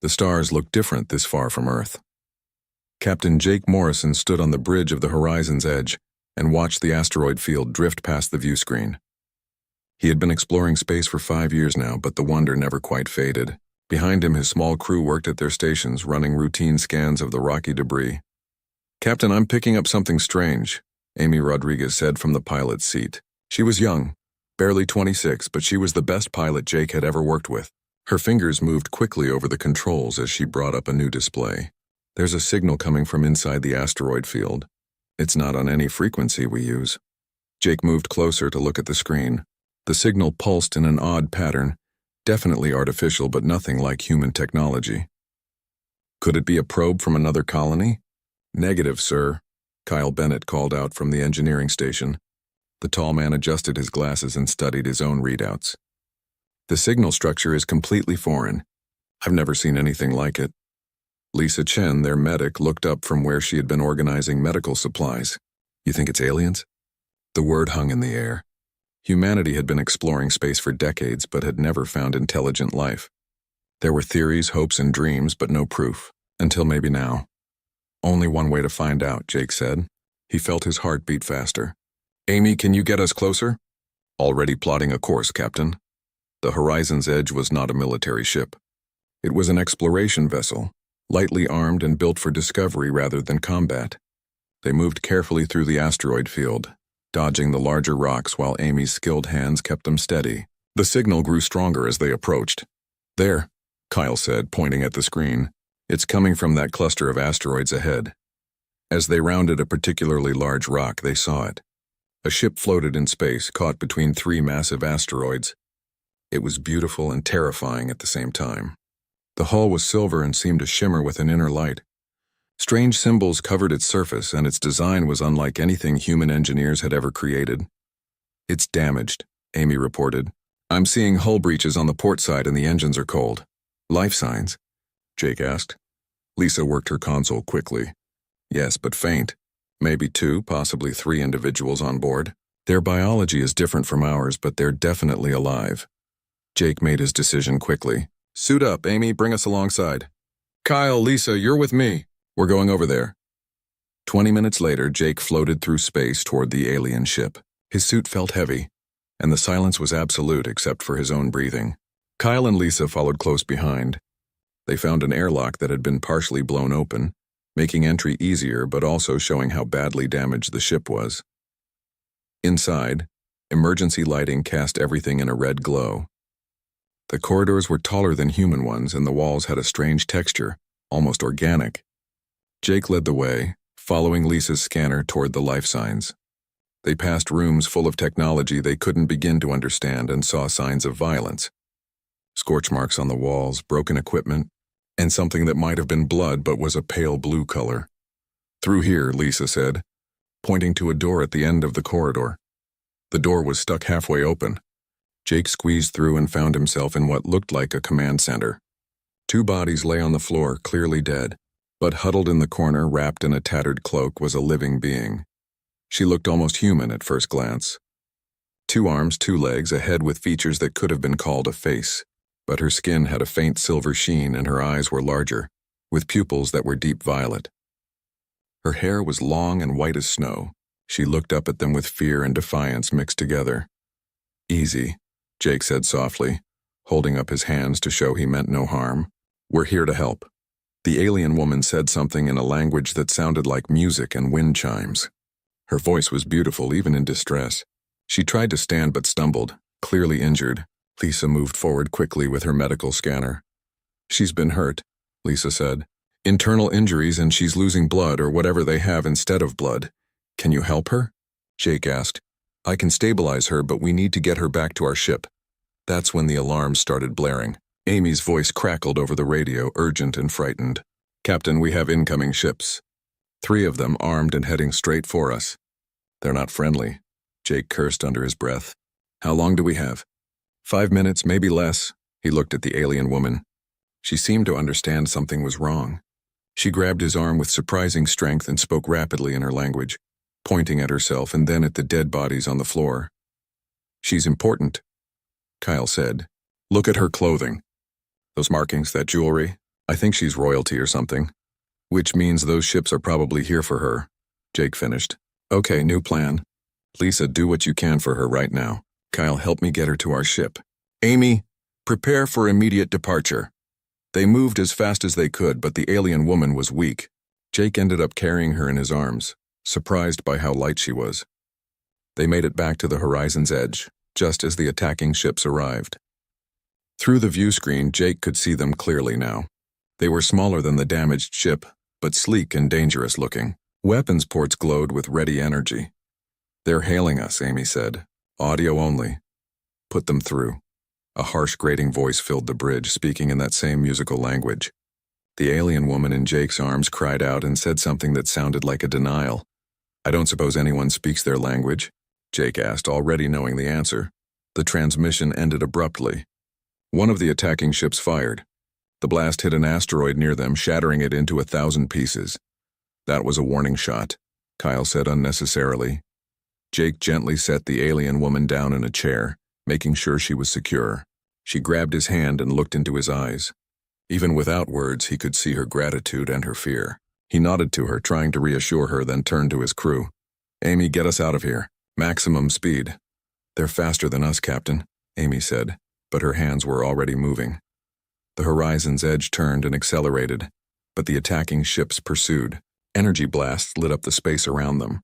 The stars looked different this far from Earth. Captain Jake Morrison stood on the bridge of the horizon's edge and watched the asteroid field drift past the view screen. He had been exploring space for 5 years now, but the wonder never quite faded. Behind him, his small crew worked at their stations, running routine scans of the rocky debris. "Captain, I'm picking up something strange," Amy Rodriguez said from the pilot's seat. She was young, barely 26, but she was the best pilot Jake had ever worked with. Her fingers moved quickly over the controls as she brought up a new display. "There's a signal coming from inside the asteroid field. It's not on any frequency we use." Jake moved closer to look at the screen. The signal pulsed in an odd pattern, definitely artificial but nothing like human technology. "Could it be a probe from another colony?" "Negative, sir," Kyle Bennett called out from the engineering station. The tall man adjusted his glasses and studied his own readouts. "The signal structure is completely foreign. I've never seen anything like it." Lisa Chen, their medic, looked up from where she had been organizing medical supplies. "You think it's aliens?" The word hung in the air. Humanity had been exploring space for decades but had never found intelligent life. There were theories, hopes, and dreams, but no proof, until maybe now. "Only one way to find out," Jake said. He felt his heart beat faster. "Amy, can you get us closer?" "Already plotting a course, Captain." The horizon's edge was not a military ship. It was an exploration vessel, lightly armed and built for discovery rather than combat. They moved carefully through the asteroid field, dodging the larger rocks while Amy's skilled hands kept them steady. The signal grew stronger as they approached. "There," Kyle said, pointing at the screen. "It's coming from that cluster of asteroids ahead." As they rounded a particularly large rock, they saw it. A ship floated in space, caught between 3 massive asteroids. It was beautiful and terrifying at the same time. The hull was silver and seemed to shimmer with an inner light. Strange symbols covered its surface, and its design was unlike anything human engineers had ever created. "It's damaged," Amy reported. "I'm seeing hull breaches on the port side and the engines are cold." "Life signs?" Jake asked. Lisa worked her console quickly. "Yes, but faint. Maybe 2, possibly 3 individuals on board. Their biology is different from ours, but they're definitely alive." Jake made his decision quickly. "Suit up, Amy, bring us alongside." "Kyle, Lisa, you're with me. We're going over there." 20 minutes later, Jake floated through space toward the alien ship. His suit felt heavy, and the silence was absolute except for his own breathing. Kyle and Lisa followed close behind. They found an airlock that had been partially blown open, making entry easier but also showing how badly damaged the ship was. Inside, emergency lighting cast everything in a red glow. The corridors were taller than human ones, and the walls had a strange texture, almost organic. Jake led the way, following Lisa's scanner toward the life signs. They passed rooms full of technology they couldn't begin to understand and saw signs of violence. Scorch marks on the walls, broken equipment, and something that might have been blood but was a pale blue color. "Through here," Lisa said, pointing to a door at the end of the corridor. The door was stuck halfway open. Jake squeezed through and found himself in what looked like a command center. 2 bodies lay on the floor, clearly dead, but huddled in the corner, wrapped in a tattered cloak, was a living being. She looked almost human at first glance. 2 arms, 2 legs, a head with features that could have been called a face, but her skin had a faint silver sheen and her eyes were larger, with pupils that were deep violet. Her hair was long and white as snow. She looked up at them with fear and defiance mixed together. "Easy," Jake said softly, holding up his hands to show he meant no harm. "We're here to help." The alien woman said something in a language that sounded like music and wind chimes. Her voice was beautiful even in distress. She tried to stand but stumbled, clearly injured. Lisa moved forward quickly with her medical scanner. "She's been hurt," Lisa said. "Internal injuries, and she's losing blood or whatever they have instead of blood. Can you help her?" Jake asked. "I can stabilize her, but we need to get her back to our ship." That's when the alarms started blaring. Amy's voice crackled over the radio, urgent and frightened. "Captain, we have incoming ships. 3 of them armed and heading straight for us." "They're not friendly," Jake cursed under his breath. "How long do we have?" 5 minutes, maybe less." He looked at the alien woman. She seemed to understand something was wrong. She grabbed his arm with surprising strength and spoke rapidly in her language, pointing at herself and then at the dead bodies on the floor. "She's important," Kyle said. "Look at her clothing. Those markings, that jewelry, I think she's royalty or something. Which means those ships are probably here for her. Jake finished. Okay, new plan. Lisa, do what you can for her right now. Kyle, help me get her to our ship. Amy, prepare for immediate departure. They moved as fast as they could, but the alien woman was weak. Jake ended up carrying her in his arms, surprised by how light she was. They made it back to the horizon's edge, just as the attacking ships arrived. Through the view screen, Jake could see them clearly now. They were smaller than the damaged ship, but sleek and dangerous looking. Weapons ports glowed with ready energy. They're hailing us, Amy said. Audio only. Put them through. A harsh grating voice filled the bridge, speaking in that same musical language. The alien woman in Jake's arms cried out and said something that sounded like a denial. I don't suppose anyone speaks their language? Jake asked, already knowing the answer. The transmission ended abruptly. One of the attacking ships fired. The blast hit an asteroid near them, shattering it into 1,000 pieces. That was a warning shot, Kyle said unnecessarily. Jake gently set the alien woman down in a chair, making sure she was secure. She grabbed his hand and looked into his eyes. Even without words, he could see her gratitude and her fear. He nodded to her, trying to reassure her, then turned to his crew. Amy, get us out of here. Maximum speed. They're faster than us, Captain, Amy said, but her hands were already moving. The horizon's edge turned and accelerated, but the attacking ships pursued. Energy blasts lit up the space around them.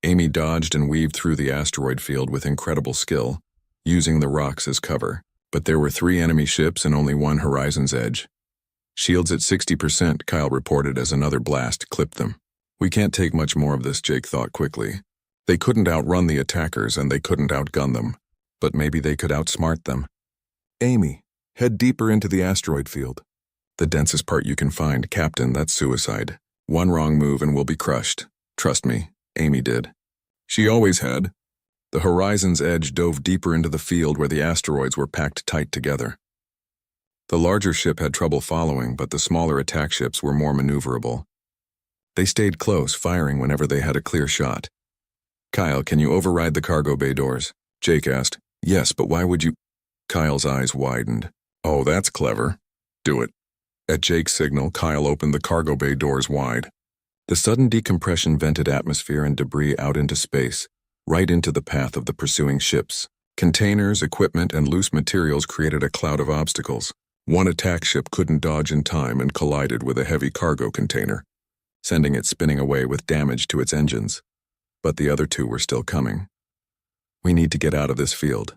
Amy dodged and weaved through the asteroid field with incredible skill, using the rocks as cover. But there were 3 enemy ships and only 1 horizon's edge. Shields at 60%, Kyle reported as another blast clipped them. We can't take much more of this, Jake thought quickly. They couldn't outrun the attackers and they couldn't outgun them, but maybe they could outsmart them. Amy, head deeper into the asteroid field. The densest part you can find, Captain, that's suicide. One wrong move and we'll be crushed. Trust me, Amy did. She always had. The horizon's edge dove deeper into the field where the asteroids were packed tight together. The larger ship had trouble following, but the smaller attack ships were more maneuverable. They stayed close, firing whenever they had a clear shot. Kyle, can you override the cargo bay doors? Jake asked. Yes, but why would you? Kyle's eyes widened. Oh, that's clever. Do it. At Jake's signal, Kyle opened the cargo bay doors wide. The sudden decompression vented atmosphere and debris out into space, right into the path of the pursuing ships. Containers, equipment, and loose materials created a cloud of obstacles. One attack ship couldn't dodge in time and collided with a heavy cargo container, sending it spinning away with damage to its engines. But the other 2 were still coming. We need to get out of this field,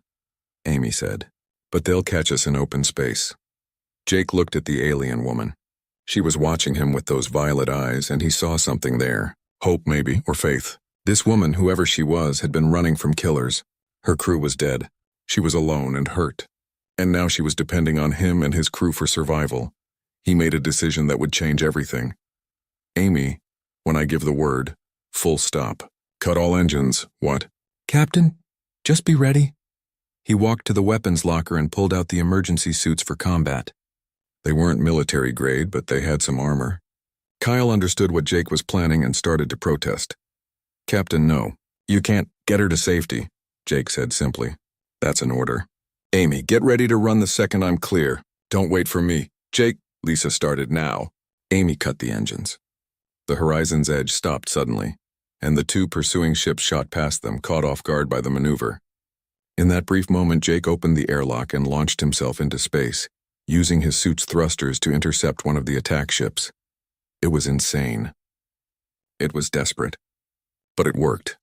Amy said. But they'll catch us in open space. Jake looked at the alien woman. She was watching him with those violet eyes, and he saw something there. Hope, maybe, or faith. This woman, whoever she was, had been running from killers. Her crew was dead. She was alone and hurt. And now she was depending on him and his crew for survival. He made a decision that would change everything. Amy, when I give the word, full stop. Cut all engines. What? Captain, just be ready. He walked to the weapons locker and pulled out the emergency suits for combat. They weren't military grade, but they had some armor. Kyle understood what Jake was planning and started to protest. Captain, no. You can't get her to safety, Jake said simply. That's an order. Amy, get ready to run the second I'm clear. Don't wait for me. Jake, Lisa started now. Amy cut the engines. The horizon's edge stopped suddenly, and the 2 pursuing ships shot past them, caught off guard by the maneuver. In that brief moment, Jake opened the airlock and launched himself into space, using his suit's thrusters to intercept one of the attack ships. It was insane. It was desperate. But it worked.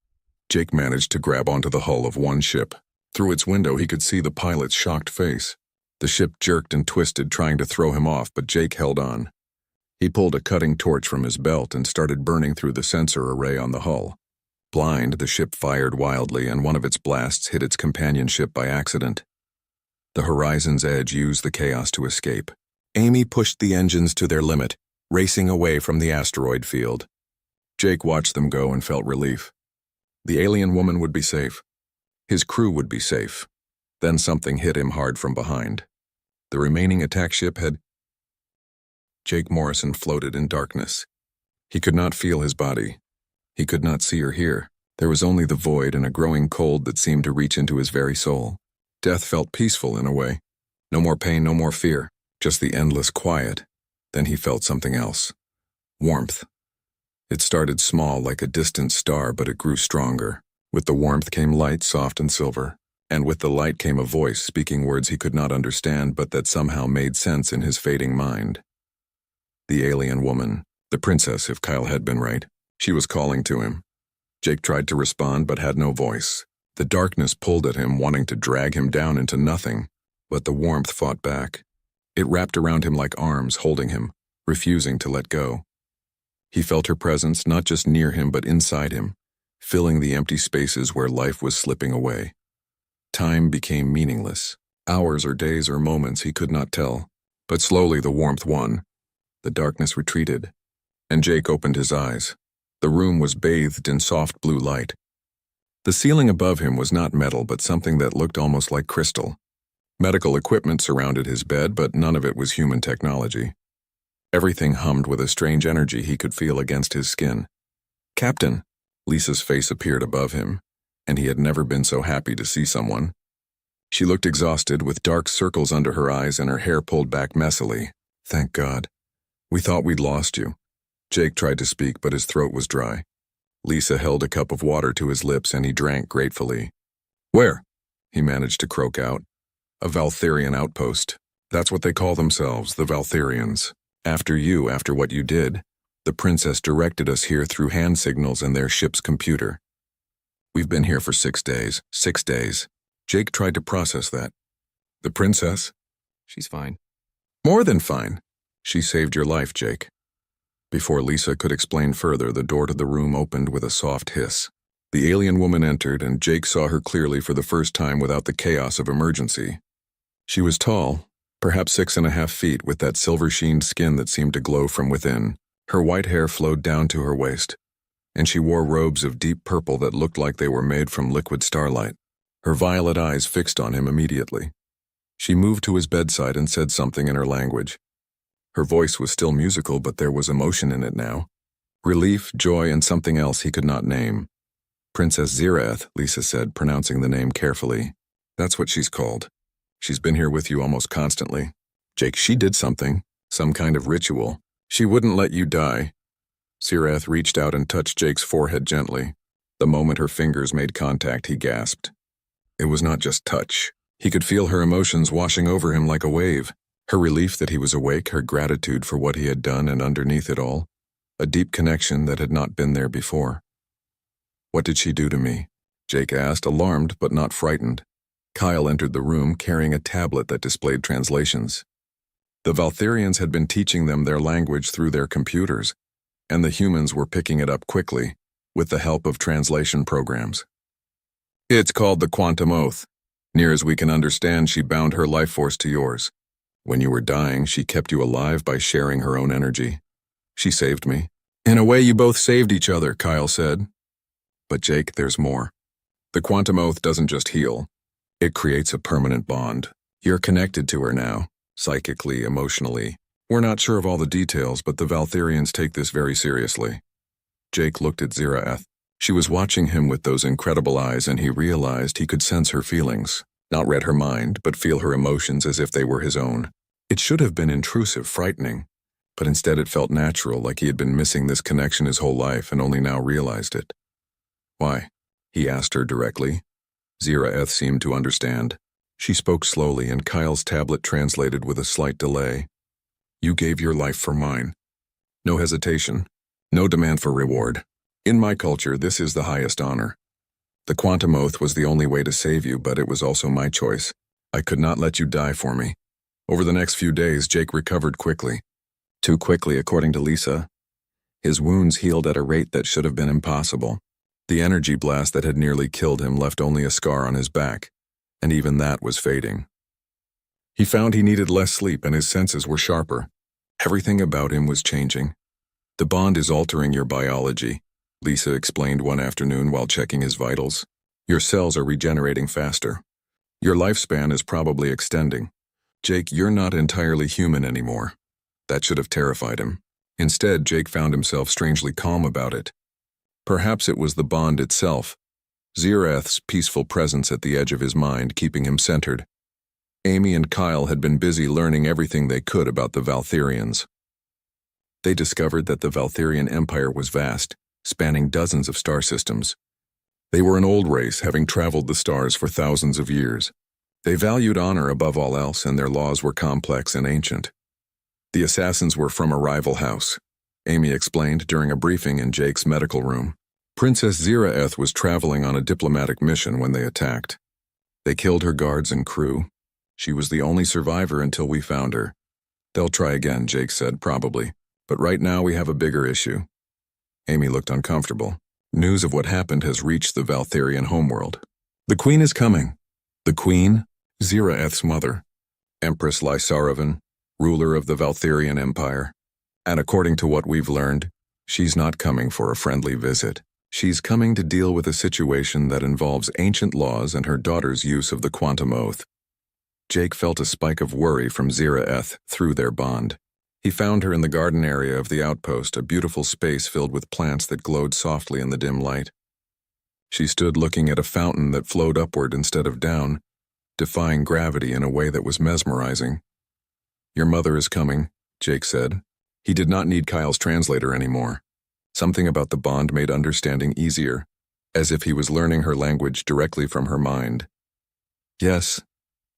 Jake managed to grab onto the hull of one ship. Through its window, he could see the pilot's shocked face. The ship jerked and twisted, trying to throw him off, but Jake held on. He pulled a cutting torch from his belt and started burning through the sensor array on the hull. Blind, the ship fired wildly, and one of its blasts hit its companion ship by accident. The horizon's edge used the chaos to escape. Amy pushed the engines to their limit, racing away from the asteroid field. Jake watched them go and felt relief. The alien woman would be safe. His crew would be safe. Then something hit him hard from behind. The remaining attack ship had... Jake Morrison floated in darkness. He could not feel his body. He could not see or hear. There was only the void and a growing cold that seemed to reach into his very soul. Death felt peaceful in a way. No more pain, no more fear. Just the endless quiet. Then he felt something else. Warmth. It started small like a distant star, but it grew stronger. With the warmth came light, soft and silver. And with the light came a voice speaking words he could not understand, but that somehow made sense in his fading mind. The alien woman, the princess if Kyle had been right. She was calling to him. Jake tried to respond but had no voice. The darkness pulled at him, wanting to drag him down into nothing, but the warmth fought back. It wrapped around him like arms, holding him, refusing to let go. He felt her presence not just near him but inside him, filling the empty spaces where life was slipping away. Time became meaningless. Hours or days or moments he could not tell, but slowly the warmth won. The darkness retreated, and Jake opened his eyes. The room was bathed in soft blue light. The ceiling above him was not metal but something that looked almost like crystal. Medical equipment surrounded his bed, but none of it was human technology. Everything hummed with a strange energy he could feel against his skin. "Captain!" Lisa's face appeared above him, and he had never been so happy to see someone. She looked exhausted, with dark circles under her eyes and her hair pulled back messily. "Thank God. We thought we'd lost you." Jake tried to speak, but his throat was dry. Lisa held a cup of water to his lips, and he drank gratefully. "Where?" he managed to croak out. "A Valtherian outpost. That's what they call themselves, the Valtherians. After what you did, the princess directed us here through hand signals and their ship's computer. We've been here for 6 days. 6 days. Jake tried to process that. "The princess?" "She's fine." "More than fine. She saved your life, Jake." Before Lisa could explain further, the door to the room opened with a soft hiss. The alien woman entered, and Jake saw her clearly for the first time without the chaos of emergency. She was tall, perhaps 6.5 feet, with that silver-sheened skin that seemed to glow from within. Her white hair flowed down to her waist, and she wore robes of deep purple that looked like they were made from liquid starlight. Her violet eyes fixed on him immediately. She moved to his bedside and said something in her language. Her voice was still musical, but there was emotion in it now. Relief, joy, and something else he could not name. "Princess Zirath," Lisa said, pronouncing the name carefully. "That's what she's called. She's been here with you almost constantly. Jake, she did something, some kind of ritual. She wouldn't let you die." Zirath reached out and touched Jake's forehead gently. The moment her fingers made contact, he gasped. It was not just touch. He could feel her emotions washing over him like a wave. Her relief that he was awake, her gratitude for what he had done, and underneath it all, a deep connection that had not been there before. "What did she do to me?" Jake asked, alarmed but not frightened. Kyle entered the room carrying a tablet that displayed translations. The Valtherians had been teaching them their language through their computers, and the humans were picking it up quickly, with the help of translation programs. "It's called the Quantum Oath. Near as we can understand, she bound her life force to yours. When you were dying, she kept you alive by sharing her own energy. She saved me." "In a way, you both saved each other," Kyle said. "But Jake, there's more. The Quantum Oath doesn't just heal. It creates a permanent bond. You're connected to her now, psychically, emotionally. We're not sure of all the details, but the Valtherians take this very seriously." Jake looked at Zirath. She was watching him with those incredible eyes, and he realized he could sense her feelings. Not read her mind, but feel her emotions as if they were his own. It should have been intrusive, frightening, but instead it felt natural, like he had been missing this connection his whole life and only now realized it. "Why?" he asked her directly. Zirath seemed to understand. She spoke slowly, and Kyle's tablet translated with a slight delay. "You gave your life for mine. No hesitation, no demand for reward. In my culture, this is the highest honor. The Quantum Oath was the only way to save you, but it was also my choice. I could not let you die for me." Over the next few days, Jake recovered quickly. Too quickly, according to Lisa. His wounds healed at a rate that should have been impossible. The energy blast that had nearly killed him left only a scar on his back, and even that was fading. He found he needed less sleep, and his senses were sharper. Everything about him was changing. "The bond is altering your biology," Lisa explained one afternoon while checking his vitals. "Your cells are regenerating faster. Your lifespan is probably extending. Jake, you're not entirely human anymore." That should have terrified him. Instead, Jake found himself strangely calm about it. Perhaps it was the bond itself, Zirath's peaceful presence at the edge of his mind, keeping him centered. Amy and Kyle had been busy learning everything they could about the Valtherians. They discovered that the Valtherian Empire was vast, spanning dozens of star systems. They were an old race, having traveled the stars for thousands of years. They valued honor above all else, and their laws were complex and ancient. The assassins were from a rival house, Amy explained during a briefing in Jake's medical room. Princess Ziraeth was traveling on a diplomatic mission when they attacked. They killed her guards and crew. She was the only survivor until we found her. They'll try again, Jake said, probably. But right now we have a bigger issue. Amy looked uncomfortable. News of what happened has reached the Valtherian homeworld. The Queen is coming. The Queen? Ziraeth's mother. Empress Lysaravan, ruler of the Valtherian Empire. And according to what we've learned, she's not coming for a friendly visit. She's coming to deal with a situation that involves ancient laws and her daughter's use of the quantum oath. Jake felt a spike of worry from Ziraeth through their bond. He found her in the garden area of the outpost, a beautiful space filled with plants that glowed softly in the dim light. She stood looking at a fountain that flowed upward instead of down, defying gravity in a way that was mesmerizing. "Your mother is coming," Jake said. He did not need Kyle's translator anymore. Something about the bond made understanding easier, as if he was learning her language directly from her mind. "Yes,"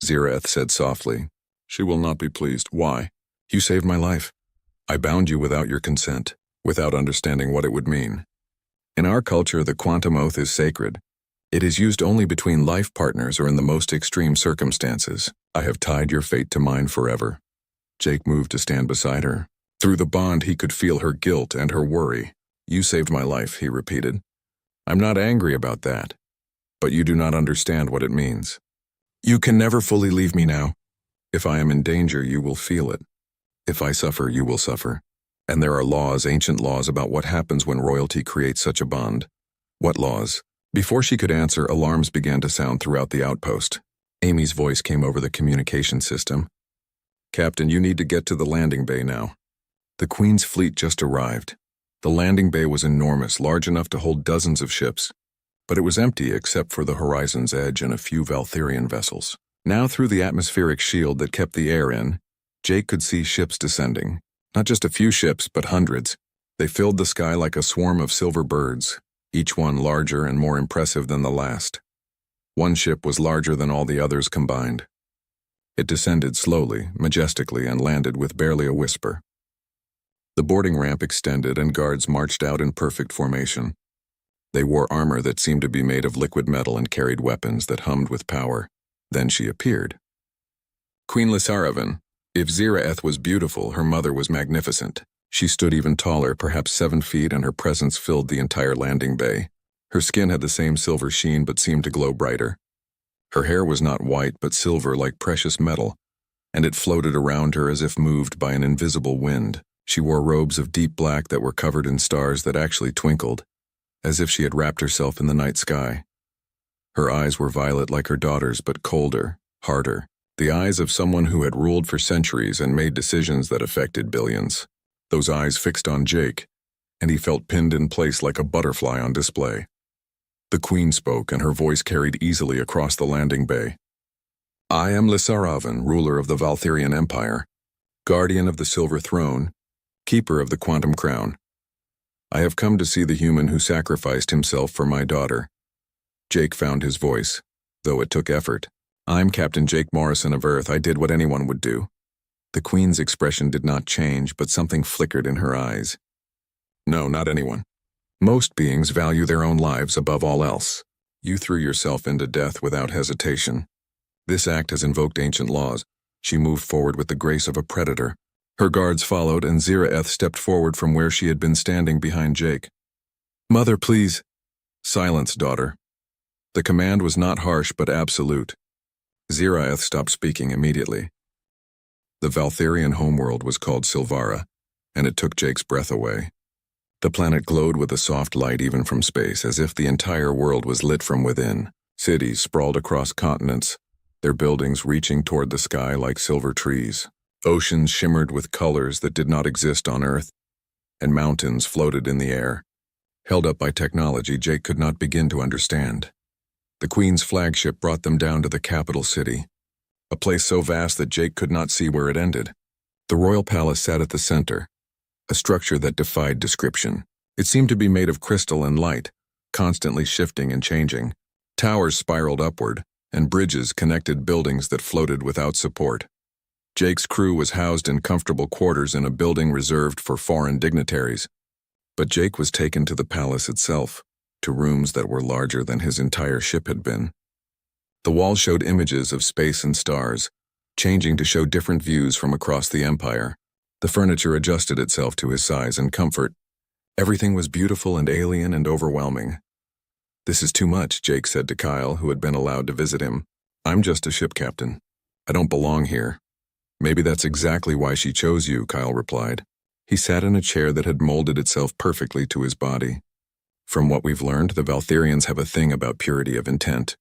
Ziraeth said softly. "She will not be pleased. Why? You saved my life. I bound you without your consent, without understanding what it would mean. In our culture, the quantum oath is sacred. It is used only between life partners or in the most extreme circumstances. I have tied your fate to mine forever." Jake moved to stand beside her. Through the bond, he could feel her guilt and her worry. "You saved my life," he repeated. "I'm not angry about that, but you do not understand what it means. You can never fully leave me now. If I am in danger, you will feel it. If I suffer, you will suffer. And there are laws, ancient laws, about what happens when royalty creates such a bond." "What laws?" Before she could answer, alarms began to sound throughout the outpost. Amy's voice came over the communication system. "Captain, you need to get to the landing bay now." The Queen's fleet just arrived. The landing bay was enormous, large enough to hold dozens of ships. But it was empty except for the horizon's edge and a few Valtherian vessels. Now through the atmospheric shield that kept the air in, Jake could see ships descending. Not just a few ships, but hundreds. They filled the sky like a swarm of silver birds, each one larger and more impressive than the last. One ship was larger than all the others combined. It descended slowly, majestically, and landed with barely a whisper. The boarding ramp extended and guards marched out in perfect formation. They wore armor that seemed to be made of liquid metal and carried weapons that hummed with power. Then she appeared. Queen Lysaravan. If Ziraeth was beautiful, her mother was magnificent. She stood even taller, perhaps 7 feet, and her presence filled the entire landing bay. Her skin had the same silver sheen but seemed to glow brighter. Her hair was not white but silver like precious metal, and it floated around her as if moved by an invisible wind. She wore robes of deep black that were covered in stars that actually twinkled, as if she had wrapped herself in the night sky. Her eyes were violet like her daughter's, but colder, harder. The eyes of someone who had ruled for centuries and made decisions that affected billions. Those eyes fixed on Jake, and he felt pinned in place like a butterfly on display. The Queen spoke, and her voice carried easily across the landing bay. "I am Lysaravan, ruler of the Valtherian Empire, guardian of the Silver Throne, keeper of the Quantum Crown. I have come to see the human who sacrificed himself for my daughter." Jake found his voice, though it took effort. "I'm Captain Jake Morrison of Earth. I did what anyone would do." The Queen's expression did not change, but something flickered in her eyes. "No, not anyone. Most beings value their own lives above all else. You threw yourself into death without hesitation. This act has invoked ancient laws." She moved forward with the grace of a predator. Her guards followed, and Ziraeth stepped forward from where she had been standing behind Jake. "Mother, please." "Silence, daughter." The command was not harsh but absolute. Ziraeth stopped speaking immediately. The Valtherian homeworld was called Silvara, and it took Jake's breath away. The planet glowed with a soft light even from space, as if the entire world was lit from within. Cities sprawled across continents, their buildings reaching toward the sky like silver trees. Oceans shimmered with colors that did not exist on Earth, and mountains floated in the air. Held up by technology Jake could not begin to understand. The Queen's flagship brought them down to the capital city, a place so vast that Jake could not see where it ended. The royal palace sat at the center, a structure that defied description. It seemed to be made of crystal and light, constantly shifting and changing. Towers spiraled upward, and bridges connected buildings that floated without support. Jake's crew was housed in comfortable quarters in a building reserved for foreign dignitaries. But Jake was taken to the palace itself, to rooms that were larger than his entire ship had been. The walls showed images of space and stars, changing to show different views from across the empire. The furniture adjusted itself to his size and comfort. Everything was beautiful and alien and overwhelming. "This is too much," Jake said to Kyle, who had been allowed to visit him. "I'm just a ship captain. I don't belong here." "Maybe that's exactly why she chose you," Kyle replied. He sat in a chair that had molded itself perfectly to his body. "From what we've learned, the Valtherians have a thing about purity of intent.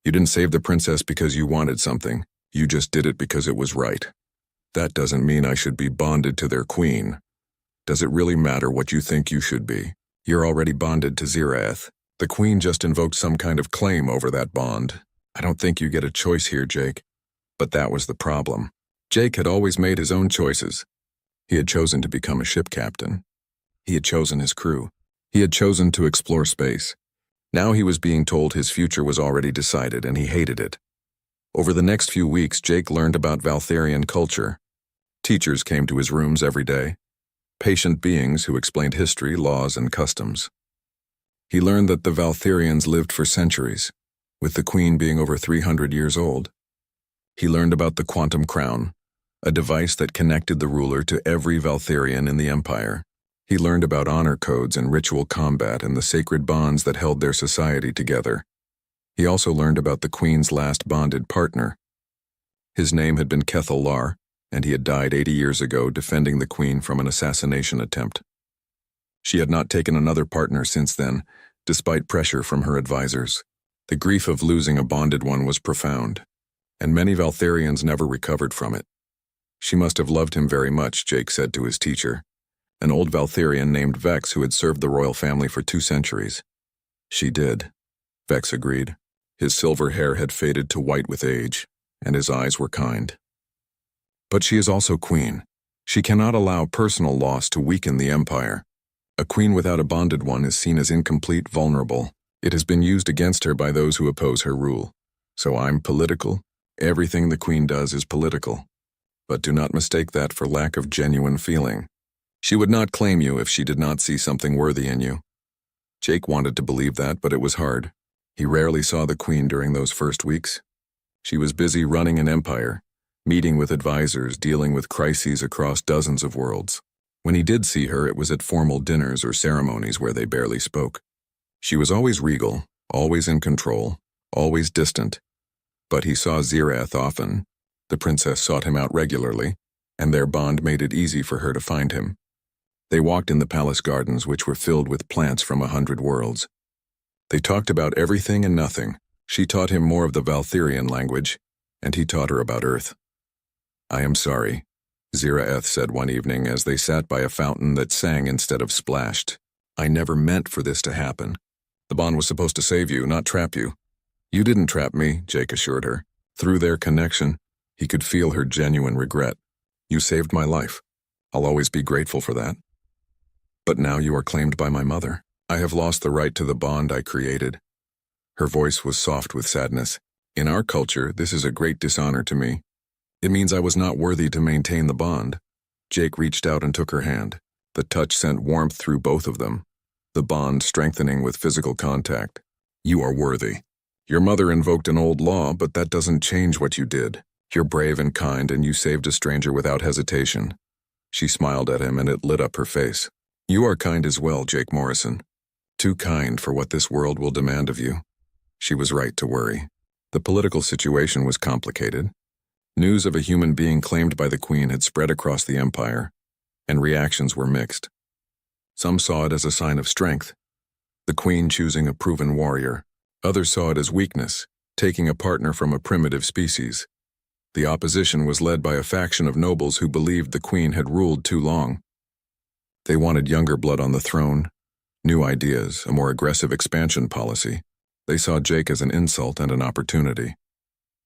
You didn't save the princess because you wanted something. You just did it because it was right. That doesn't mean I should be bonded to their queen. Does it really matter what you think you should be? You're already bonded to Zirath. The queen just invoked some kind of claim over that bond. I don't think you get a choice here, Jake." But that was the problem. Jake had always made his own choices. He had chosen to become a ship captain. He had chosen his crew. He had chosen to explore space. Now he was being told his future was already decided, and he hated it. Over the next few weeks, Jake learned about Valtherian culture. Teachers came to his rooms every day. Patient beings who explained history, laws, and customs. He learned that the Valtherians lived for centuries, with the queen being over 300 years old. He learned about the quantum crown, a device that connected the ruler to every Valtherian in the empire. He learned about honor codes and ritual combat and the sacred bonds that held their society together. He also learned about the queen's last bonded partner. His name had been Kethel Lar, and he had died 80 years ago defending the queen from an assassination attempt. She had not taken another partner since then, despite pressure from her advisors. The grief of losing a bonded one was profound, and many Valtherians never recovered from it. "She must have loved him very much," Jake said to his teacher, an old Valtherian named Vex who had served the royal family for 2 centuries. "She did," Vex agreed. His silver hair had faded to white with age, and his eyes were kind. "But she is also queen. She cannot allow personal loss to weaken the empire. A queen without a bonded one is seen as incomplete, vulnerable. It has been used against her by those who oppose her rule. So I'm political. Everything the queen does is political. But do not mistake that for lack of genuine feeling. She would not claim you if she did not see something worthy in you." Jake wanted to believe that, but it was hard. He rarely saw the queen during those first weeks. She was busy running an empire, meeting with advisors, dealing with crises across dozens of worlds. When he did see her, it was at formal dinners or ceremonies where they barely spoke. She was always regal, always in control, always distant. But he saw Zirath often. The princess sought him out regularly, and their bond made it easy for her to find him. They walked in the palace gardens, which were filled with plants from 100 worlds. They talked about everything and nothing. She taught him more of the Valtherian language, and he taught her about Earth. "I am sorry," Zirath said one evening as they sat by a fountain that sang instead of splashed. "I never meant for this to happen. The bond was supposed to save you, not trap you." "You didn't trap me," Jake assured her. Through their connection, he could feel her genuine regret. "You saved my life. I'll always be grateful for that. But now you are claimed by my mother. I have lost the right to the bond I created." Her voice was soft with sadness. "In our culture, this is a great dishonor to me. It means I was not worthy to maintain the bond." Jake reached out and took her hand. The touch sent warmth through both of them, the bond strengthening with physical contact. "You are worthy. Your mother invoked an old law, but that doesn't change what you did. You're brave and kind, and you saved a stranger without hesitation." She smiled at him, and it lit up her face. "You are kind as well, Jake Morrison. Too kind for what this world will demand of you." She was right to worry. The political situation was complicated. News of a human being claimed by the queen had spread across the empire, and reactions were mixed. Some saw it as a sign of strength, the queen choosing a proven warrior. Others saw it as weakness, taking a partner from a primitive species. The opposition was led by a faction of nobles who believed the queen had ruled too long. They wanted younger blood on the throne, new ideas, a more aggressive expansion policy. They saw Jake as an insult and an opportunity.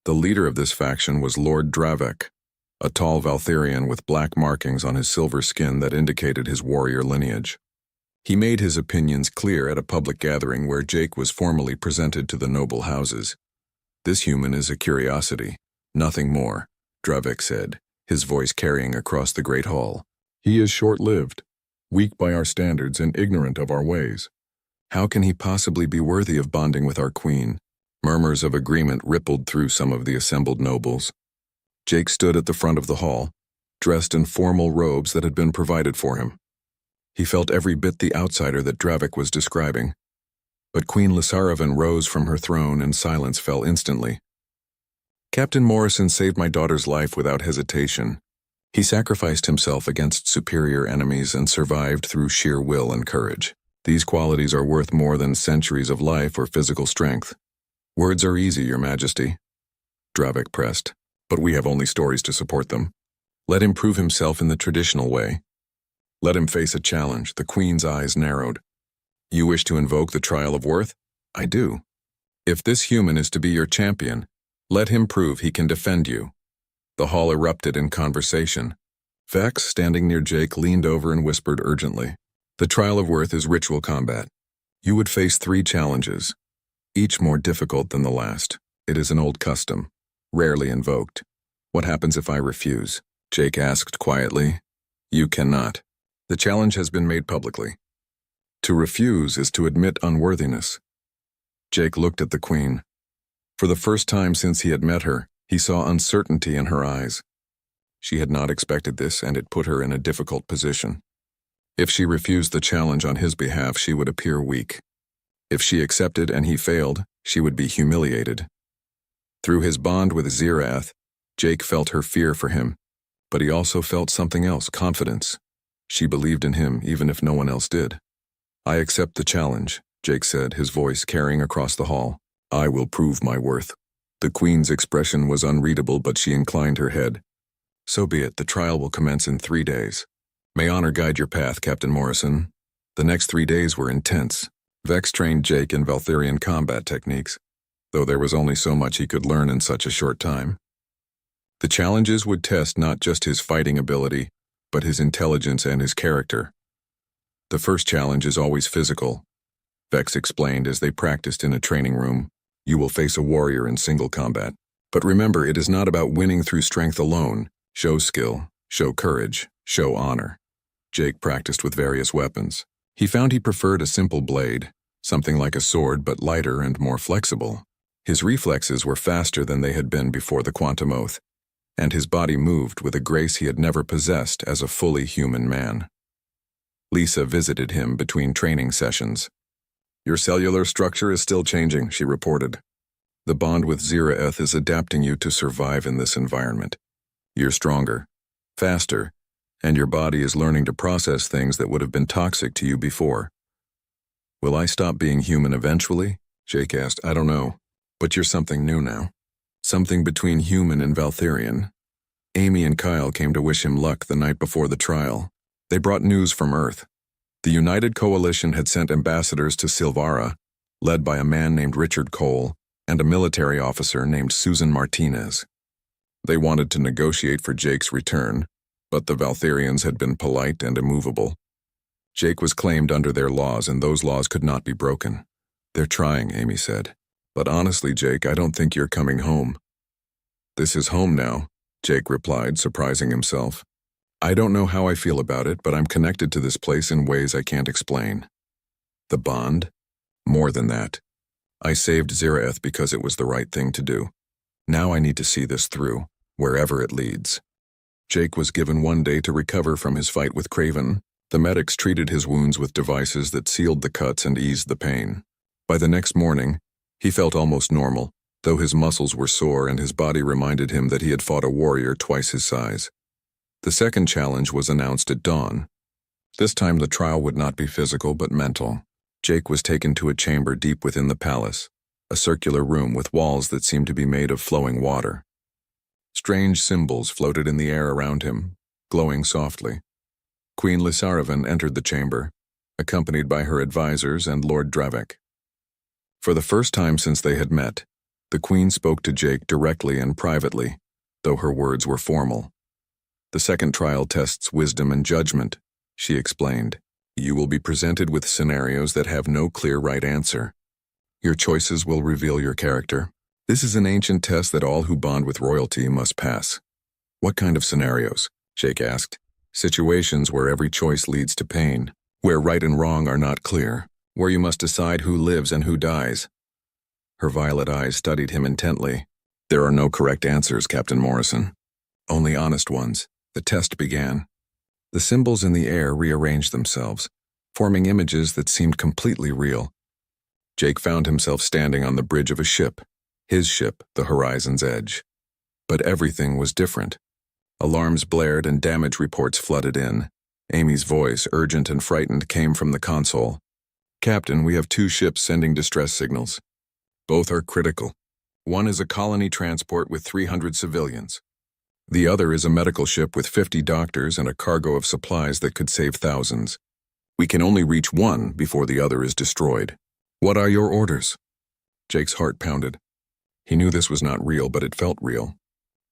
The leader of this faction was Lord Dravek, a tall Valtherian with black markings on his silver skin that indicated his warrior lineage. He made his opinions clear at a public gathering where Jake was formally presented to the noble houses. "This human is a curiosity, nothing more," Dravik said, his voice carrying across the great hall. "He is short-lived, weak by our standards and ignorant of our ways. How can he possibly be worthy of bonding with our queen?" Murmurs of agreement rippled through some of the assembled nobles. Jake stood at the front of the hall, dressed in formal robes that had been provided for him. He felt every bit the outsider that Dravik was describing. But Queen Lysaravan rose from her throne and silence fell instantly. "Captain Morrison saved my daughter's life without hesitation. He sacrificed himself against superior enemies and survived through sheer will and courage. These qualities are worth more than centuries of life or physical strength." "Words are easy, Your Majesty," Dravik pressed, "but we have only stories to support them. Let him prove himself in the traditional way. Let him face a challenge." The Queen's eyes narrowed. "You wish to invoke the trial of worth?" "I do. If this human is to be your champion, let him prove he can defend you." The hall erupted in conversation. Vex, standing near Jake, leaned over and whispered urgently, "The trial of worth is ritual combat. You would face 3 challenges, each more difficult than the last. It is an old custom, rarely invoked. What happens if I refuse?" Jake asked quietly. "You cannot. The challenge has been made publicly. To refuse is to admit unworthiness." Jake looked at the Queen. For the first time since he had met her, he saw uncertainty in her eyes. She had not expected this, and it put her in a difficult position. If she refused the challenge on his behalf, she would appear weak. If she accepted and he failed, she would be humiliated. Through his bond with Zirath, Jake felt her fear for him, but he also felt something else, confidence. She believed in him even if no one else did. "I accept the challenge," Jake said, his voice carrying across the hall. "I will prove my worth." The Queen's expression was unreadable, but she inclined her head. "So be it. The trial will commence in 3 days. May honor guide your path, Captain Morrison." The next 3 days were intense. Vex trained Jake in Valtherian combat techniques, though there was only so much he could learn in such a short time. The challenges would test not just his fighting ability, but his intelligence and his character. "The first challenge is always physical," Vex explained as they practiced in a training room. "You will face a warrior in single combat. But remember, it is not about winning through strength alone. Show skill, show courage, show honor." Jake practiced with various weapons. He found he preferred a simple blade, something like a sword but lighter and more flexible. His reflexes were faster than they had been before the quantum oath, and his body moved with a grace he had never possessed as a fully human man. Lisa visited him between training sessions. "Your cellular structure is still changing," she reported. "The bond with Zirath is adapting you to survive in this environment. You're stronger, faster, and your body is learning to process things that would have been toxic to you before." "Will I stop being human eventually?" Jake asked. "I don't know, but you're something new now. Something between human and Valtherian." Amy and Kyle came to wish him luck the night before the trial. They brought news from Earth. The United Coalition had sent ambassadors to Silvara, led by a man named Richard Cole and a military officer named Susan Martinez. They wanted to negotiate for Jake's return, but the Valtherians had been polite and immovable. Jake was claimed under their laws, and those laws could not be broken. "They're trying," Amy said. "But honestly, Jake, I don't think you're coming home." "This is home now," Jake replied, surprising himself. "I don't know how I feel about it, but I'm connected to this place in ways I can't explain." "The bond?" "More than that. I saved Zirath because it was the right thing to do. Now I need to see this through, wherever it leads." Jake was given 1 day to recover from his fight with Craven. The medics treated his wounds with devices that sealed the cuts and eased the pain. By the next morning, he felt almost normal, though his muscles were sore and his body reminded him that he had fought a warrior twice his size. The second challenge was announced at dawn. This time the trial would not be physical but mental. Jake was taken to a chamber deep within the palace, a circular room with walls that seemed to be made of flowing water. Strange symbols floated in the air around him, glowing softly. Queen Lysaravan entered the chamber, accompanied by her advisors and Lord Dravik. For the first time since they had met, the Queen spoke to Jake directly and privately, though her words were formal. The second trial tests wisdom and judgment, she explained. You will be presented with scenarios that have no clear right answer. Your choices will reveal your character. This is an ancient test that all who bond with royalty must pass. What kind of scenarios? Jake asked. Situations where every choice leads to pain, where right and wrong are not clear, where you must decide who lives and who dies. Her violet eyes studied him intently. There are no correct answers, Captain Morrison. Only honest ones. The test began. The symbols in the air rearranged themselves, forming images that seemed completely real. Jake found himself standing on the bridge of a ship, his ship, the Horizon's Edge. But everything was different. Alarms blared and damage reports flooded in. Amy's voice, urgent and frightened, came from the console. Captain, we have 2 ships sending distress signals. Both are critical. One is a colony transport with 300 civilians. The other is a medical ship with 50 doctors and a cargo of supplies that could save thousands. We can only reach one before the other is destroyed. What are your orders? Jake's heart pounded. He knew this was not real, but it felt real.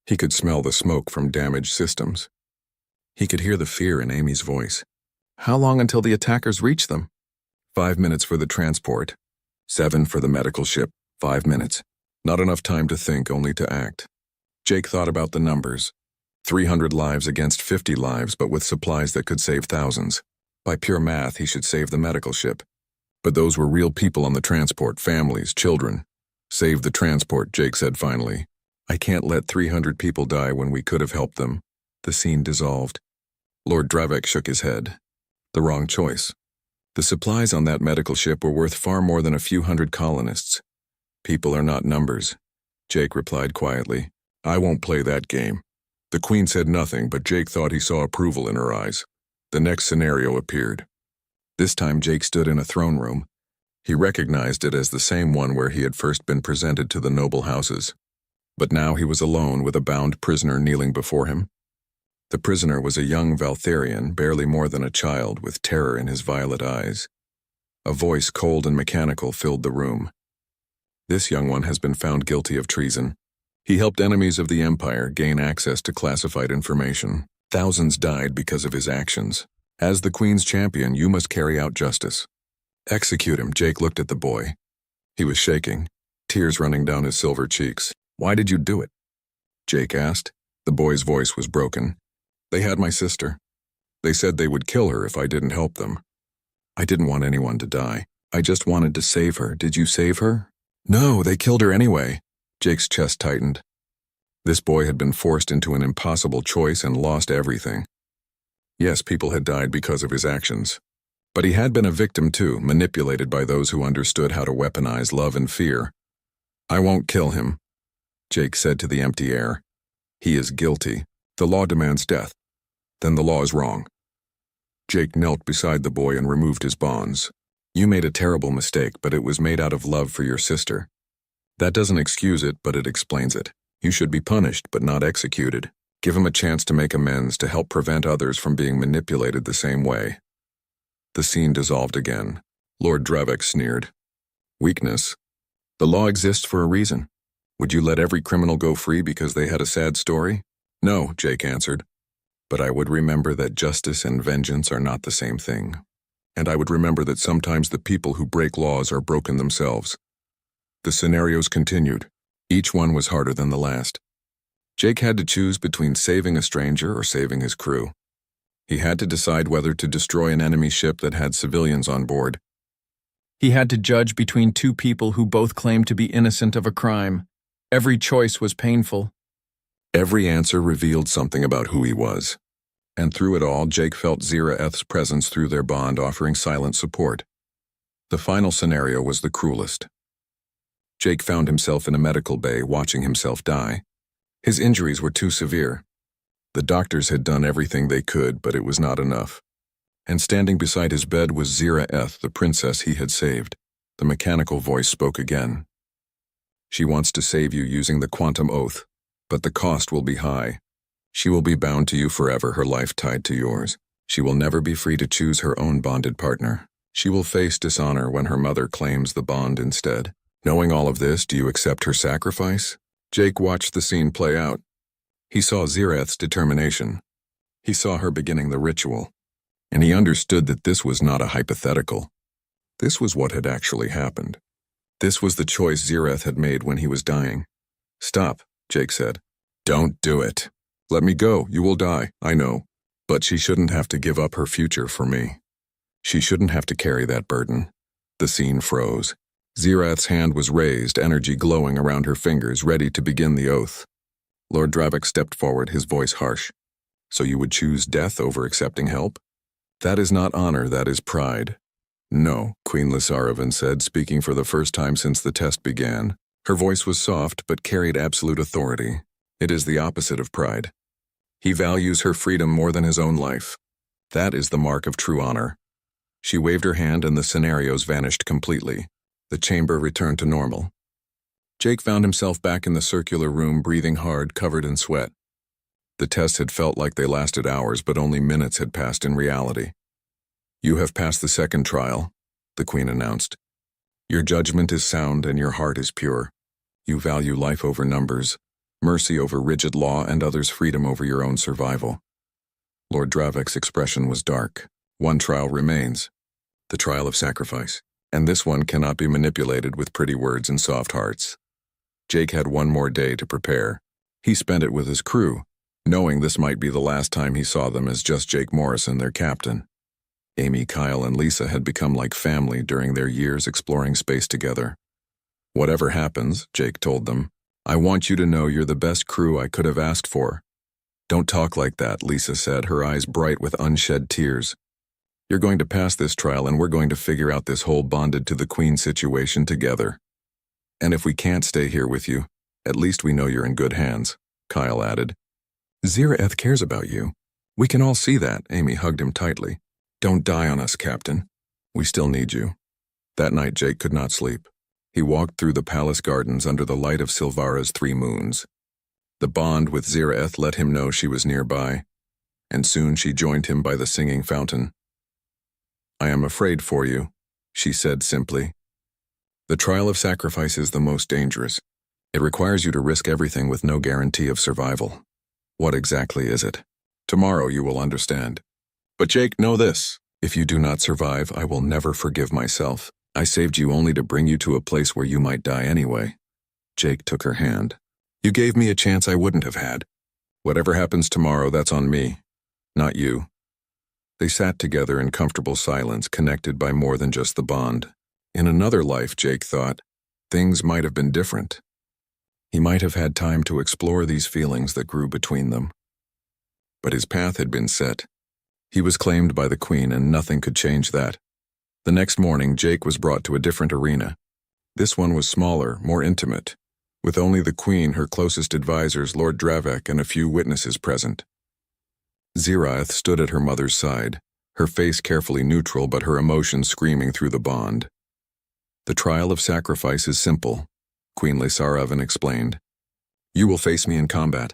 He could smell the smoke from damaged systems. He could hear the fear in Amy's voice. How long until the attackers reach them? 5 minutes for the transport. 7 for the medical ship. 5 minutes. Not enough time to think, only to act. Jake thought about the numbers. 300 lives against 50 lives, but with supplies that could save thousands. By pure math, he should save the medical ship. But those were real people on the transport, families, children. Save the transport, Jake said finally. I can't let 300 people die when we could have helped them. The scene dissolved. Lord Dravek shook his head. The wrong choice. The supplies on that medical ship were worth far more than a few hundred colonists. People are not numbers. Jake replied quietly. I won't play that game. The Queen said nothing, but Jake thought he saw approval in her eyes. The next scenario appeared. This time Jake stood in a throne room. He recognized it as the same one where he had first been presented to the noble houses. But now he was alone with a bound prisoner kneeling before him. The prisoner was a young Valtharian, barely more than a child, with terror in his violet eyes. A voice cold and mechanical filled the room. This young one has been found guilty of treason. He helped enemies of the Empire gain access to classified information. Thousands died because of his actions. As the Queen's champion, you must carry out justice. Execute him, Jake looked at the boy. He was shaking, tears running down his silver cheeks. Why did you do it? Jake asked. The boy's voice was broken. They had my sister. They said they would kill her if I didn't help them. I didn't want anyone to die. I just wanted to save her. Did you save her? No, they killed her anyway. Jake's chest tightened. This boy had been forced into an impossible choice and lost everything. Yes, people had died because of his actions. But he had been a victim too, manipulated by those who understood how to weaponize love and fear. I won't kill him, Jake said to the empty air. He is guilty. The law demands death. Then the law is wrong. Jake knelt beside the boy and removed his bonds. You made a terrible mistake, but it was made out of love for your sister. That doesn't excuse it, but it explains it. You should be punished, but not executed. Give him a chance to make amends to help prevent others from being manipulated the same way. The scene dissolved again. Lord Dravek sneered. Weakness. The law exists for a reason. Would you let every criminal go free because they had a sad story? No, Jake answered. But I would remember that justice and vengeance are not the same thing. And I would remember that sometimes the people who break laws are broken themselves. The scenarios continued. Each one was harder than the last. Jake had to choose between saving a stranger or saving his crew. He had to decide whether to destroy an enemy ship that had civilians on board. He had to judge between 2 people who both claimed to be innocent of a crime. Every choice was painful. Every answer revealed something about who he was. And through it all, Jake felt Ziraeth's presence through their bond, offering silent support. The final scenario was the cruelest. Jake found himself in a medical bay, watching himself die. His injuries were too severe. The doctors had done everything they could, but it was not enough. And standing beside his bed was Ziraeth, the princess he had saved. The mechanical voice spoke again. She wants to save you using the quantum oath, but the cost will be high. She will be bound to you forever, her life tied to yours. She will never be free to choose her own bonded partner. She will face dishonor when her mother claims the bond instead. Knowing all of this, do you accept her sacrifice? Jake watched the scene play out. He saw Ziraeth's determination. He saw her beginning the ritual, and he understood that this was not a hypothetical. This was what had actually happened. This was the choice Zireth had made when he was dying. "Stop," Jake said. "Don't do it. Let me go, you will die, I know. But she shouldn't have to give up her future for me. She shouldn't have to carry that burden." The scene froze. Zireth's hand was raised, energy glowing around her fingers, ready to begin the oath. Lord Dravik stepped forward, his voice harsh. "So you would choose death over accepting help? That is not honor, that is pride." "No," Queen Lysaravan said, speaking for the first time since the test began. Her voice was soft but carried absolute authority. "It is the opposite of pride. He values her freedom more than his own life. That is the mark of true honor." She waved her hand and the scenarios vanished completely. The chamber returned to normal. Jake found himself back in the circular room, breathing hard, covered in sweat. The tests had felt like they lasted hours, but only minutes had passed in reality. "You have passed the second trial," the Queen announced. "Your judgment is sound and your heart is pure. You value life over numbers, mercy over rigid law, and others' freedom over your own survival." Lord Dravik's expression was dark. "One trial remains, the trial of sacrifice, and this one cannot be manipulated with pretty words and soft hearts." Jake had one more day to prepare. He spent it with his crew, knowing this might be the last time he saw them as just Jake Morrison, their captain. Amy, Kyle, and Lisa had become like family during their years exploring space together. "Whatever happens," Jake told them, "I want you to know you're the best crew I could have asked for." "Don't talk like that," Lisa said, her eyes bright with unshed tears. "You're going to pass this trial and we're going to figure out this whole bonded to the Queen situation together. And if we can't stay here with you, at least we know you're in good hands," Kyle added. "Zireth cares about you. We can all see that," Amy hugged him tightly. "Don't die on us, Captain. We still need you." That night Jake could not sleep. He walked through the palace gardens under the light of Silvara's 3 moons. The bond with Zireth let him know she was nearby, and soon she joined him by the singing fountain. "I am afraid for you," she said simply. "The trial of sacrifice is the most dangerous. It requires you to risk everything with no guarantee of survival." "What exactly is it?" "Tomorrow you will understand. But Jake, know this. If you do not survive, I will never forgive myself. I saved you only to bring you to a place where you might die anyway." Jake took her hand. "You gave me a chance I wouldn't have had. Whatever happens tomorrow, that's on me, not you." They sat together in comfortable silence, connected by more than just the bond. In another life, Jake thought, things might have been different. He might have had time to explore these feelings that grew between them. But his path had been set. He was claimed by the Queen, and nothing could change that. The next morning, Jake was brought to a different arena. This one was smaller, more intimate, with only the Queen, her closest advisors, Lord Dravik, and a few witnesses present. Zireth stood at her mother's side, her face carefully neutral but her emotions screaming through the bond. "The trial of sacrifice is simple," Queen Lysaravan explained. "You will face me in combat,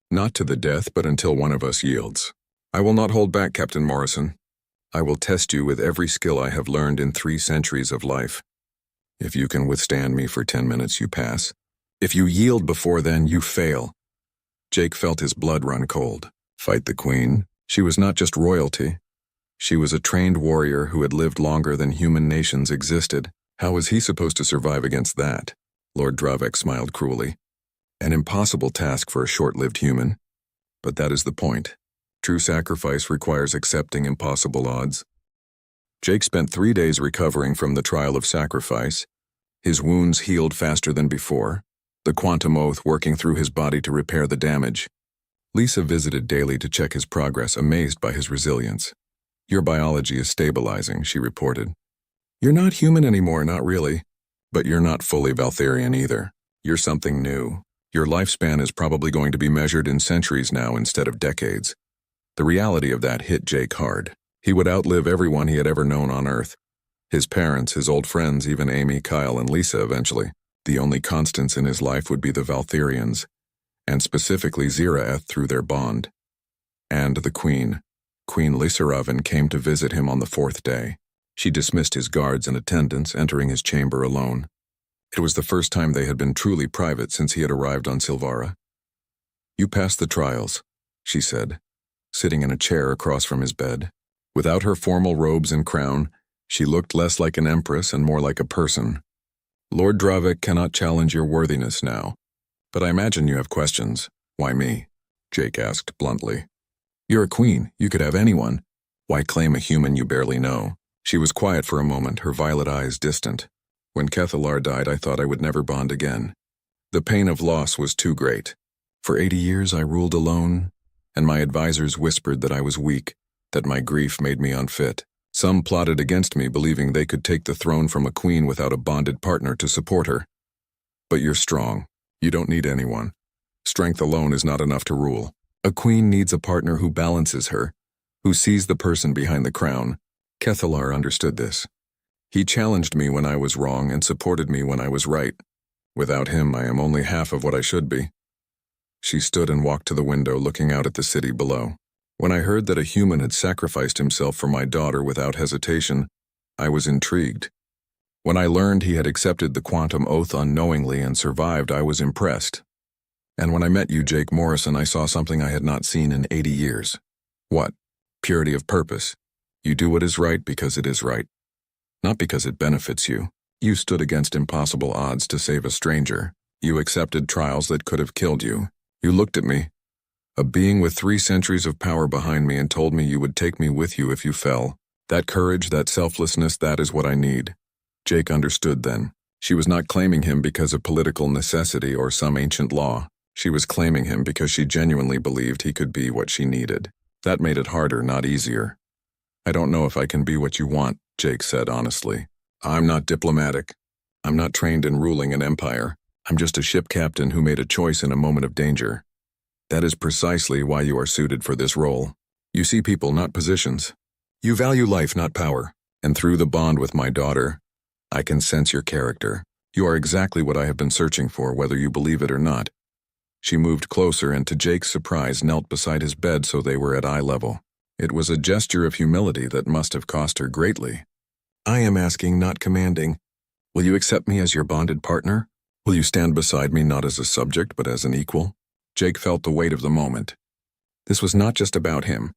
not to the death but until one of us yields. I will not hold back, Captain Morrison. I will test you with every skill I have learned in 3 centuries of life. If you can withstand me for 10 minutes, you pass. If you yield before then, you fail." Jake felt his blood run cold. Fight the Queen? She was not just royalty. She was a trained warrior who had lived longer than human nations existed. How was he supposed to survive against that? Lord Dravik smiled cruelly. "An impossible task for a short-lived human. But that is the point. True sacrifice requires accepting impossible odds." Jake spent 3 days recovering from the trial of sacrifice. His wounds healed faster than before, the quantum oath working through his body to repair the damage. Lisa visited daily to check his progress, amazed by his resilience. "Your biology is stabilizing," she reported. "You're not human anymore, not really. But you're not fully Valtharian either. You're something new. Your lifespan is probably going to be measured in centuries now instead of decades." The reality of that hit Jake hard. He would outlive everyone he had ever known on Earth. His parents, his old friends, even Amy, Kyle, and Lisa eventually. The only constants in his life would be the Valtharians, and specifically Zireth through their bond. And the Queen. Queen Lysaravan came to visit him on the 4th day. She dismissed his guards and attendants, entering his chamber alone. It was the first time they had been truly private since he had arrived on Silvara. "You passed the trials," she said. sitting in a chair across from his bed. Without her formal robes and crown, she looked less like an empress and more like a person. Lord Dravik cannot challenge your worthiness now, but I imagine you have questions. Why me? Jake asked bluntly. You're a queen, you could have anyone. Why claim a human you barely know? She was quiet for a moment, her violet eyes distant. When Kethalar died, I thought I would never bond again. The pain of loss was too great. For 80 years I ruled alone, and my advisors whispered that I was weak, that my grief made me unfit. Some plotted against me, believing they could take the throne from a queen without a bonded partner to support her. But you're strong. You don't need anyone. Strength alone is not enough to rule. A queen needs a partner who balances her, who sees the person behind the crown. Kethalar understood this. He challenged me when I was wrong and supported me when I was right. Without him, I am only half of what I should be. She stood and walked to the window, looking out at the city below. When I heard that a human had sacrificed himself for my daughter without hesitation, I was intrigued. When I learned he had accepted the quantum oath unknowingly and survived, I was impressed. And when I met you, Jake Morrison, I saw something I had not seen in 80 years. What? Purity of purpose. You do what is right because it is right. Not because it benefits you. You stood against impossible odds to save a stranger. You accepted trials that could have killed you. You looked at me, a being with 3 centuries of power behind me, and told me you would take me with you if you fell. That courage, that selflessness, that is what I need. Jake understood then. She was not claiming him because of political necessity or some ancient law. She was claiming him because she genuinely believed he could be what she needed. That made it harder, not easier. I don't know if I can be what you want, Jake said honestly. I'm not diplomatic. I'm not trained in ruling an empire. I'm just a ship captain who made a choice in a moment of danger. That is precisely why you are suited for this role. You see people, not positions. You value life, not power. And through the bond with my daughter, I can sense your character. You are exactly what I have been searching for, whether you believe it or not. She moved closer and, to Jake's surprise, knelt beside his bed so they were at eye level. It was a gesture of humility that must have cost her greatly. I am asking, not commanding. Will you accept me as your bonded partner? Will you stand beside me not as a subject but as an equal? Jake felt the weight of the moment. This was not just about him.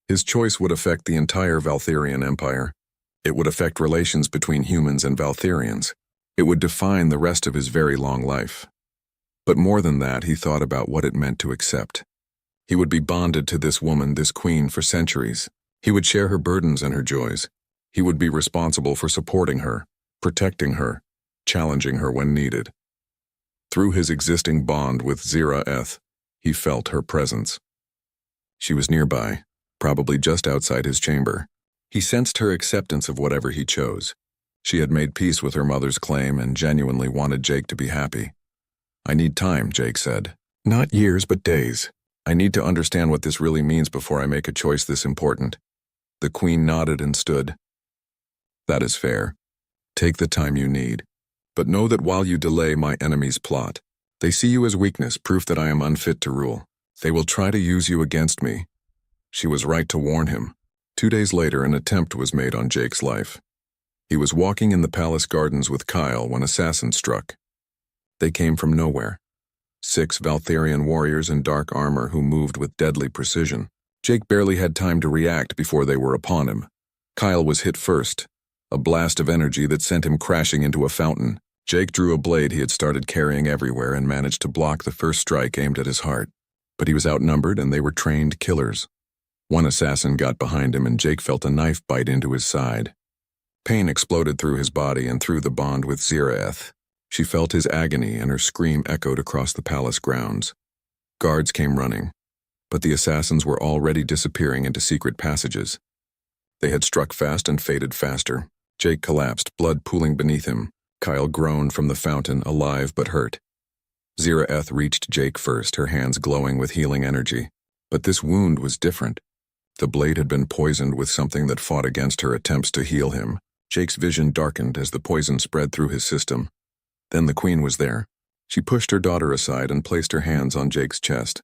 His choice would affect the entire Valtherian Empire. It would affect relations between humans and Valtherians. It would define the rest of his very long life. But more than that, he thought about what it meant to accept. He would be bonded to this woman, this queen, for centuries. He would share her burdens and her joys. He would be responsible for supporting her, protecting her, challenging her when needed. Through his existing bond with Zira Eth, he felt her presence. She was nearby, probably just outside his chamber. He sensed her acceptance of whatever he chose. She had made peace with her mother's claim and genuinely wanted Jake to be happy. I need time, Jake said. Not years, but days. I need to understand what this really means before I make a choice this important. The queen nodded and stood. That is fair. Take the time you need. But know that while you delay, my enemies plot. They see you as weakness, proof that I am unfit to rule. They will try to use you against me. She was right to warn him. 2 days later, an attempt was made on Jake's life. He was walking in the palace gardens with Kyle when assassins struck. They came from nowhere. 6 Valtherian warriors in dark armor who moved with deadly precision. Jake barely had time to react before they were upon him. Kyle was hit first, a blast of energy that sent him crashing into a fountain. Jake drew a blade he had started carrying everywhere and managed to block the first strike aimed at his heart. But he was outnumbered and they were trained killers. One assassin got behind him and Jake felt a knife bite into his side. Pain exploded through his body and through the bond with Zira Eth. She felt his agony and her scream echoed across the palace grounds. Guards came running, but the assassins were already disappearing into secret passages. They had struck fast and faded faster. Jake collapsed, blood pooling beneath him. Kyle groaned from the fountain, alive but hurt. Zira Eth reached Jake first, her hands glowing with healing energy. But this wound was different. The blade had been poisoned with something that fought against her attempts to heal him. Jake's vision darkened as the poison spread through his system. Then the queen was there. She pushed her daughter aside and placed her hands on Jake's chest.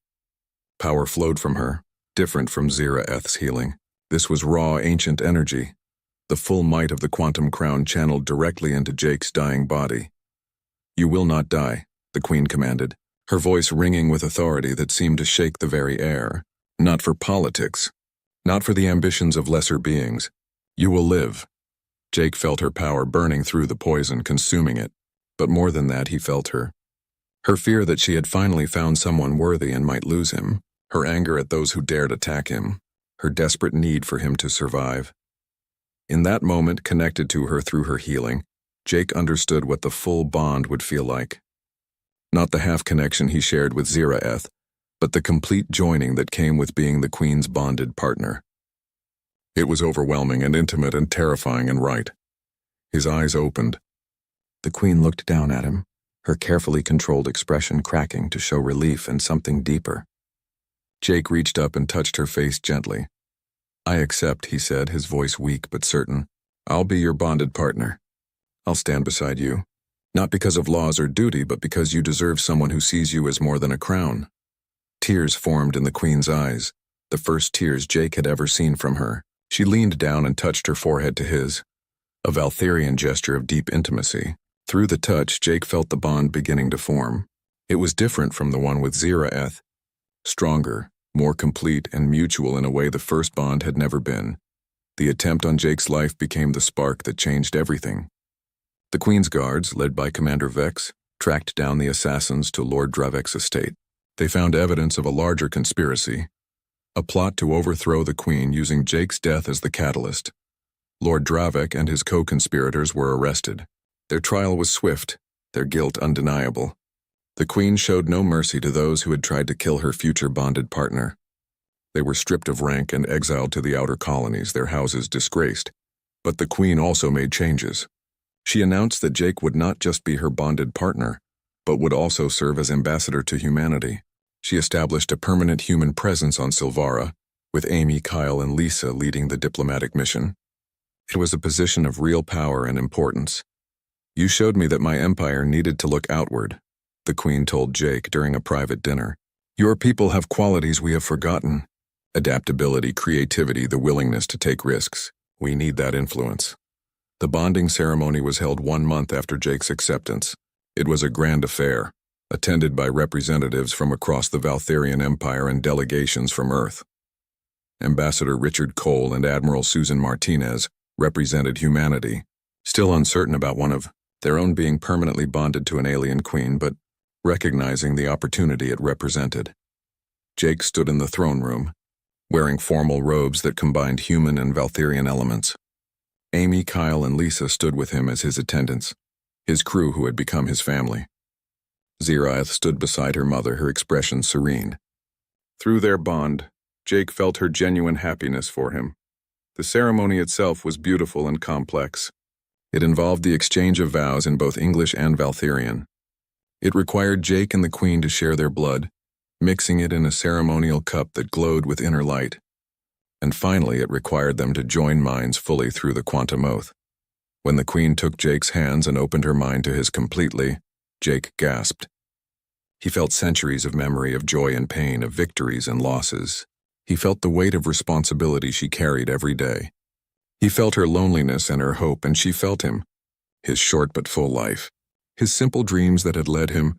Power flowed from her, different from Zira Eth's healing. This was raw, ancient energy. The full might of the quantum crown channeled directly into Jake's dying body. You will not die, the queen commanded, her voice ringing with authority that seemed to shake the very air. Not for politics. Not for the ambitions of lesser beings. You will live. Jake felt her power burning through the poison, consuming it. But more than that, he felt her. Her fear that she had finally found someone worthy and might lose him. Her anger at those who dared attack him. Her desperate need for him to survive. In that moment, connected to her through her healing, Jake understood what the full bond would feel like. Not the half-connection he shared with Ziraeth, but the complete joining that came with being the Queen's bonded partner. It was overwhelming and intimate and terrifying and right. His eyes opened. The Queen looked down at him, her carefully controlled expression cracking to show relief and something deeper. Jake reached up and touched her face gently. "I accept," he said, his voice weak but certain. "I'll be your bonded partner. I'll stand beside you. Not because of laws or duty, but because you deserve someone who sees you as more than a crown." Tears formed in the Queen's eyes, the first tears Jake had ever seen from her. She leaned down and touched her forehead to his, a Valtherian gesture of deep intimacy. Through the touch, Jake felt the bond beginning to form. It was different from the one with Ziraeth. Stronger, more complete and mutual in a way the first bond had never been. The attempt on Jake's life became the spark that changed everything. The Queen's guards, led by Commander Vex, tracked down the assassins to Lord Dravek's estate. They found evidence of a larger conspiracy, a plot to overthrow the Queen using Jake's death as the catalyst. Lord Dravek and his co-conspirators were arrested. Their trial was swift, their guilt undeniable. The Queen showed no mercy to those who had tried to kill her future bonded partner. They were stripped of rank and exiled to the outer colonies, their houses disgraced. But the Queen also made changes. She announced that Jake would not just be her bonded partner, but would also serve as ambassador to humanity. She established a permanent human presence on Silvara, with Amy, Kyle, and Lisa leading the diplomatic mission. It was a position of real power and importance. "You showed me that my empire needed to look outward," the Queen told Jake during a private dinner. "Your people have qualities we have forgotten. Adaptability, creativity, the willingness to take risks. We need that influence." The bonding ceremony was held 1 month after Jake's acceptance. It was a grand affair, attended by representatives from across the Valtherian Empire and delegations from Earth. Ambassador Richard Cole and Admiral Susan Martinez represented humanity, still uncertain about one of their own being permanently bonded to an alien queen, but recognizing the opportunity it represented. Jake stood in the throne room, wearing formal robes that combined human and Valtherian elements. Amy, Kyle, and Lisa stood with him as his attendants, his crew who had become his family. Ziraeth stood beside her mother, her expression serene. Through their bond, Jake felt her genuine happiness for him. The ceremony itself was beautiful and complex. It involved the exchange of vows in both English and Valtherian. It required Jake and the Queen to share their blood, mixing it in a ceremonial cup that glowed with inner light. And finally, it required them to join minds fully through the quantum oath. When the Queen took Jake's hands and opened her mind to his completely, Jake gasped. He felt centuries of memory of joy and pain, of victories and losses. He felt the weight of responsibility she carried every day. He felt her loneliness and her hope, and she felt him, his short but full life, his simple dreams that had led him